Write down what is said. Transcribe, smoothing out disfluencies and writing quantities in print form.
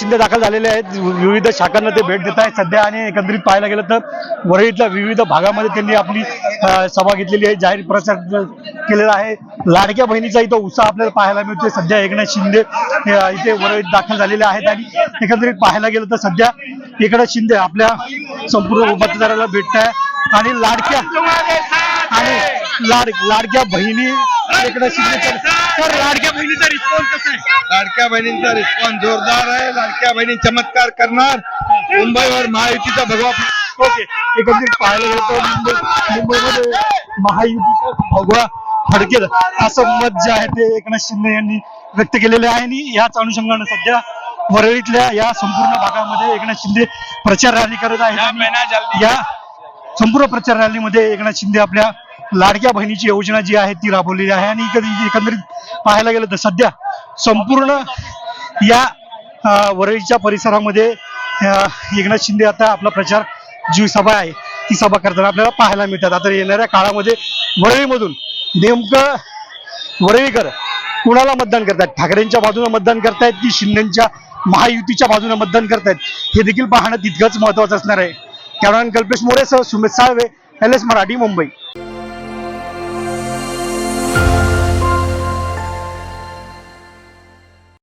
शिंदे दाखल झालेले आहेत, विविध शाखांना ते भेट देत आहेत सध्या। आणि एकंदरीत पाहायला गेलं तर वरळीतल्या विविध भागामध्ये त्यांनी आपली सभा घेतलेली आहे, जाहीर प्रचार केलेला आहे। लाडक्या बहिणीचा इथं उत्साह आपल्याला पाहायला मिळतोय। सध्या एकनाथ शिंदे इथे वरळीत दाखल झालेले आहेत आणि एकंदरीत पाहायला गेलं तर सध्या एकनाथ शिंदे आपल्या संपूर्ण मतदाराला भेटताय आणि लाडक्या बहिणी एकनाथ शिंदे। तर लाडक्या बहिणीचा रिस्पॉन्स कसा आहे? लाडक्या बहिणींचा रिस्पॉन्स जोरदार आहे। लाडक्या बहिणी चमत्कार करणार, मुंबईवर महायुतीचा भगवा। ओके, एकंदरीत पाहायला गेलं तर मुंबईमध्ये महायुतीचा भगवा फडकेल असं मत जे आहे ते एकनाथ शिंदे यांनी व्यक्त केलेले आहे। आणि याच अनुषंगाने सध्या वरळीतल्या या संपूर्ण भागामध्ये एकनाथ शिंदे प्रचार रॅली करत आहेत। या संपूर्ण प्रचार रॅलीमध्ये एकनाथ शिंदे आपल्या लाडक्या बहिणीची योजना जी आहे ती राबवलेली आहे। आणि एकंदरीत पाहायला गेलं तर सध्या संपूर्ण या वरळीच्या परिसरामध्ये एकनाथ शिंदे आता आपला प्रचार जी सभा आहे ती सभा करताना आपल्याला पाहायला मिळतात। आता येणाऱ्या काळामध्ये वरळीमधून नेमकं वरळीकर कुणाला मतदान करतात, ठाकरेंच्या बाजूने मतदान करतायत की शिंदेच्या महायुतीच्या बाजूने मतदान करतायत, हे देखील पाहणं तितकंच महत्वाचं असणार आहे। कॅमेरामॅन कल्पेश मोरेसह सुमित साळवे, LS मराठी, मुंबई।